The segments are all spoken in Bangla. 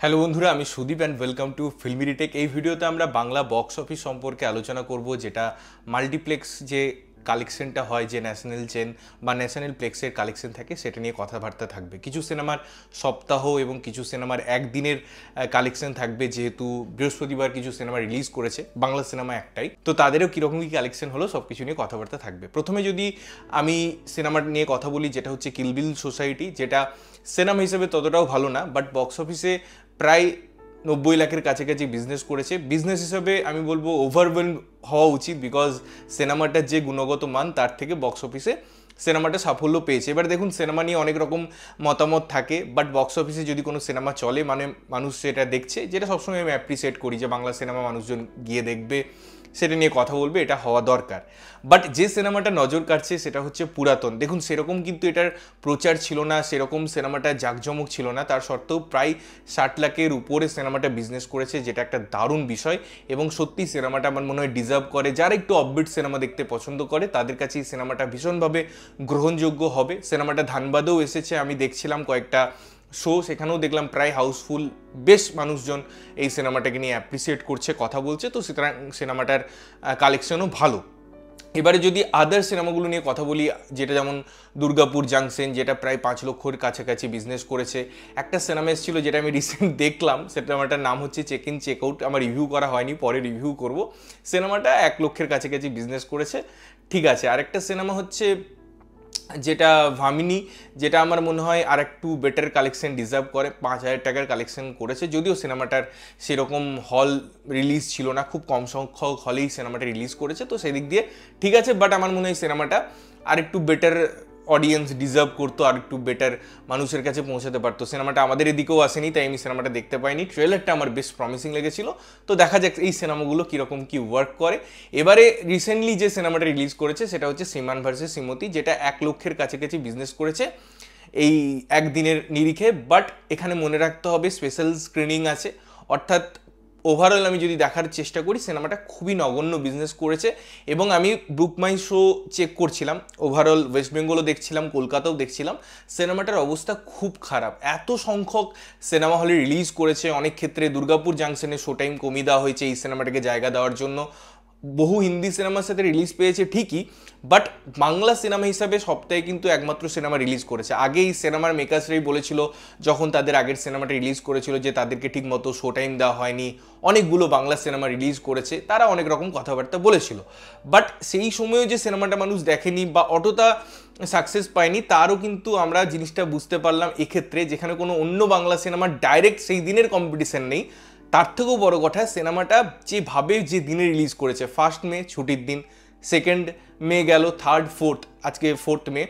হ্যালো বন্ধুরা, আমি Sudip and welcome to filmy retake. এই ভিডিওতে আমরা বাংলা বক্স অফিস সম্পর্কে আলোচনা করব, যেটা মাল্টিপ্লেক্স যে কালেকশনটা হয়, যে ন্যাশনাল চেন বা ন্যাশনাল প্লেক্সের কালেকশন থাকে, সেটা নিয়ে কথাবার্তা থাকবে। কিছু সিনেমার সপ্তাহ এবং কিছু সিনেমার একদিনের কালেকশন থাকবে, যেহেতু বৃহস্পতিবার কিছু সিনেমা রিলিজ করেছে, বাংলা সিনেমা একটাই, তো তাদেরও কীরকম কী কালেকশন হলো সব কিছু নিয়ে কথাবার্তা থাকবে। প্রথমে যদি আমি সিনেমার নিয়ে কথা বলি, যেটা হচ্ছে কিল বিল সোসাইটি, যেটা সিনেমা হিসেবে ততটাও ভালো না, বাট বক্স অফিসে প্রায় 90 লাখের কাছাকাছি বিজনেস করেছে। বিজনেস হিসাবে আমি বলবো ওভারওয়েলড হওয়া উচিত, বিকজ সিনেমাটার যে গুণগত মান তার থেকে বক্স অফিসে সিনেমাটা সাফল্য পেয়েছে। এবার দেখুন, সিনেমা নিয়ে অনেক রকম মতামত থাকে, বাট বক্স অফিসে যদি কোনো সিনেমা চলে, মানে মানুষ সেটা দেখছে, যেটা সবসময় আমি অ্যাপ্রিসিয়েট করি, যে বাংলা সিনেমা মানুষজন গিয়ে দেখবে, সেটা নিয়ে কথা বলবে, এটা হওয়া দরকার। বাট যে সিনেমাটা নজর কাটছে সেটা হচ্ছে পুরাতন। দেখুন, সেরকম কিন্তু এটার প্রচার ছিল না, সেরকম সিনেমাটা জাঁকজমক ছিল না, তার সত্ত্বেও প্রায় 60 লাখের উপরে সিনেমাটা বিজনেস করেছে, যেটা একটা দারুণ বিষয়। এবং সত্যি সিনেমাটা আমার মনে হয় ডিজার্ভ করে। যারা একটু অফবিট সিনেমা দেখতে পছন্দ করে তাদের কাছে এই সিনেমাটা ভীষণভাবে গ্রহণযোগ্য হবে। সিনেমাটা ধানবাদেও এসেছে, আমি দেখছিলাম কয়েকটা শো, সেখানেও দেখলাম প্রায় হাউসফুল। বেশ মানুষজন এই সিনেমাটাকে নিয়ে অ্যাপ্রিসিয়েট করছে, কথা বলছে, তো সুতরাং সিনেমাটার কালেকশনও ভালো। এবারে যদি আদার সিনেমাগুলো নিয়ে কথা বলি, যেটা যেমন দুর্গাপুর জাংশন, যেটা প্রায় 5 লক্ষর কাছাকাছি বিজনেস করেছে। একটা সিনেমা এসেছিল যেটা আমি রিসেন্ট দেখলাম, সিনেমাটার নাম হচ্ছে চেক ইন চেক আউট। আমার রিভিউ করা হয়নি, পরে রিভিউ করব। সিনেমাটা 1 লক্ষের কাছাকাছি বিজনেস করেছে, ঠিক আছে। আরেকটা সিনেমা হচ্ছে যেটা ভামিনী, যেটা আমার মনে হয় আর একটু বেটার কালেকশন ডিজার্ভ করে। 5,000 টাকার কালেকশন করেছে, যদিও সিনেমাটার সেরকম হল রিলিজ ছিল না, খুব কম সংখ্যক হলেই সিনেমাটা রিলিজ করেছে, তো সেদিক দিয়ে ঠিক আছে। বাট আমার মনে হয় সিনেমাটা আর একটু বেটার অডিয়েন্স ডিজার্ভ করতো, আর একটু বেটার মানুষের কাছে পৌঁছাতে পারতো। সিনেমাটা আমাদের এদিকেও আসেনি, তাই আমি সিনেমাটা দেখতে পাইনি। ট্রেলারটা আমার বেশ প্রমিসিং লেগেছিল, তো দেখা যাক এই সিনেমাগুলো কীরকম কী ওয়ার্ক করে। এবারে রিসেন্টলি যে সিনেমাটা রিলিজ করেছে সেটা হচ্ছে শ্রীমান ভার্সেস শ্রীমতী, যেটা 1 লক্ষের কাছাকাছি বিজনেস করেছে এই একদিনের নিরিখে। বাট এখানে মনে রাখতে হবে স্পেশাল স্ক্রিনিং আছে, অর্থাৎ ওভারঅল আমি যদি দেখার চেষ্টা করি, সিনেমাটা খুবই নগণ্য বিজনেস করেছে। এবং আমি বুক মাই শো চেক করছিলাম, ওভারঅল ওয়েস্ট বেঙ্গলও দেখছিলাম, কলকাতাও দেখছিলাম, সিনেমাটার অবস্থা খুব খারাপ। এত সংখ্যক সিনেমা হলে রিলিজ করেছে, অনেক ক্ষেত্রে দুর্গাপুর জাংশনে শো টাইম কমিয়ে দেওয়া হয়েছে এই সিনেমাটাকে জায়গা দেওয়ার জন্য। বহু হিন্দি সিনেমার সাথে রিলিজ পেয়েছে ঠিকই, বাট বাংলা সিনেমা হিসাবে সপ্তাহে কিন্তু একমাত্র সিনেমা রিলিজ করেছে। আগে এই সিনেমার মেকার্সরাই বলেছিল, যখন তাদের আগের সিনেমাটা রিলিজ করেছিল, যে তাদেরকে ঠিক মতো শো টাইম দেওয়া হয়নি। অনেকগুলো বাংলা সিনেমা রিলিজ করেছে, তারা অনেক রকম কথাবার্তা বলেছিল, বাট সেই সময়ও যে সিনেমাটা মানুষ দেখেনি বা অতটা সাকসেস পায়নি, তারও কিন্তু আমরা জিনিসটা বুঝতে পারলাম এক্ষেত্রে, যেখানে কোনো অন্য বাংলা সিনেমার ডাইরেক্ট সেই দিনের কম্পিটিশন নেই। তার থেকেও বড় কথা, সিনেমাটা যেভাবে যে দিনে রিলিজ করেছে, 1 মে ছুটির দিন, 2 মে গেল, 3, 4, আজকে 4 মে,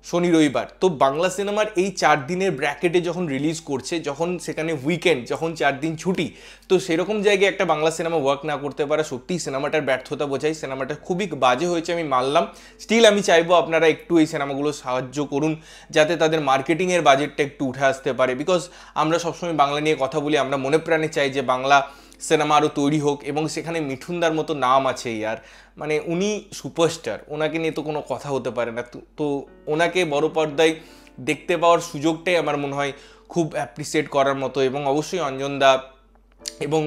শনি রবিবার, তো বাংলা সিনেমার এই 4 দিনের ব্র্যাকেটে যখন রিলিজ করছে, যখন সেখানে উইকেন্ড, যখন 4 দিন ছুটি, তো সেরকম জায়গায় একটা বাংলা সিনেমা ওয়ার্ক না করতে পারা সত্যিই সিনেমাটার ব্যর্থতা বোঝায়। সিনেমাটা খুবই বাজে হয়েছে, আমি মানলাম। স্টিল আমি চাইবো আপনারা একটু এই সিনেমাগুলো সাহায্য করুন, যাতে তাদের মার্কেটিংয়ের বাজেটটা একটু উঠে আসতে পারে। বিকজ আমরা সবসময় বাংলা নিয়ে কথা বলি, আমরা মনে প্রাণে চাই যে বাংলা সিনেমা আরও তৈরি হোক, এবং সেখানে মিঠুনদার মতো নাম আছে ইয়ার, মানে উনি সুপারস্টার, ওনাকে নিয়ে তো কোনো কথা হতে পারে না। তো ওনাকে বড় পর্দায় দেখতে পাওয়ার সুযোগটাই আমার মনে হয় খুব অ্যাপ্রিসিয়েট করার মতো। এবং অবশ্যই অঞ্জনদা এবং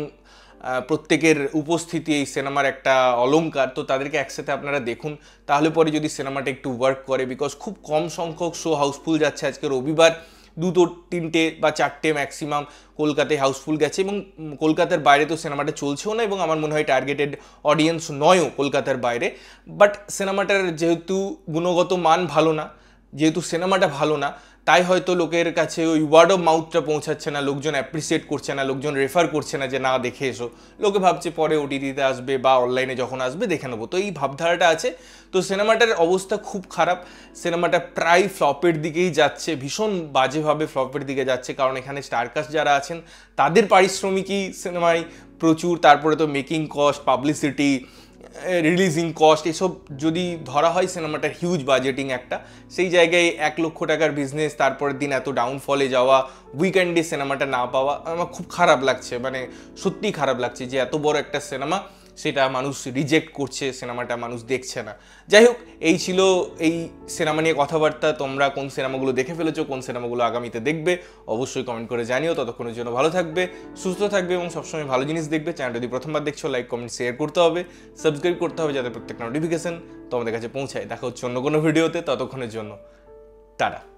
প্রত্যেকের উপস্থিতি এই সিনেমার একটা অলংকার, তো তাদেরকে একসাথে আপনারা দেখুন, তাহলে পরে যদি সিনেমাটা একটু ওয়ার্ক করে। বিকজ খুব কম সংখ্যক শো হাউসফুল যাচ্ছে। আজকে রবিবার 2, 3 বা 4 ম্যাক্সিমাম কলকাতায় হাউসফুল গেছে, এবং কলকাতার বাইরে তো সিনেমাটা চলছেও না, এবং আমার মনে হয় টার্গেটেড অডিয়েন্স নয়ও কলকাতার বাইরে। বাট সিনেমাটার যেহেতু গুণগত মান ভালো না, যেহেতু সিনেমাটা ভালো না, তাই হয়তো লোকের কাছে ওই ওয়ার্ড অফ মাউথটা পৌঁছাচ্ছে না, লোকজন অ্যাপ্রিসিয়েট করছে না, লোকজন রেফার করছে না যে না দেখে এসো। লোকে ভাবছে পরে ওটিটিতে আসবে বা অনলাইনে যখন আসবে দেখে নেবো, তো এই ভাবধারাটা আছে। তো সিনেমাটার অবস্থা খুব খারাপ, সিনেমাটা প্রায় ফ্লপের দিকেই যাচ্ছে, ভীষণ বাজেভাবে ফ্লপের দিকে যাচ্ছে। কারণ এখানে স্টারকাস্ট যারা আছেন তাদের পারিশ্রমিকই সিনেমায় প্রচুর, তারপরে তো making cost, publicity, releasing cost, এসব যদি ধরা হয় সিনেমাটার হিউজ বাজেটিং একটা, সেই জায়গায় 1 লক্ষ টাকার বিজনেস, তারপরের দিন এত ডাউনফলে যাওয়া, উইকেন্ডে সিনেমাটা না পাওয়া, আমার খুব খারাপ লাগছে। মানে সত্যিই খারাপ লাগছে যে এত বড় একটা সিনেমা সেটা মানুষ রিজেক্ট করছে, সিনেমাটা মানুষ দেখছে না। যাই হোক, এই ছিল এই সিনেমা নিয়ে কথাবার্তা। তোমরা কোন সিনেমাগুলো দেখে ফেলেছো, কোন সিনেমাগুলো আগামীতে দেখবে, অবশ্যই কমেন্ট করে জানিও। ততক্ষণের জন্য ভালো থাকবে, সুস্থ থাকবে এবং সবসময় ভালো জিনিস দেখবে। চ্যানেলটা যদি প্রথমবার দেখছো, লাইক কমেন্ট শেয়ার করতে হবে, সাবস্ক্রাইব করতে হবে, যাতে প্রত্যেকটা নোটিফিকেশন তোমাদের কাছে পৌঁছায়। দেখা হচ্ছে অন্য কোনো ভিডিওতে, ততক্ষণের জন্য টাটা।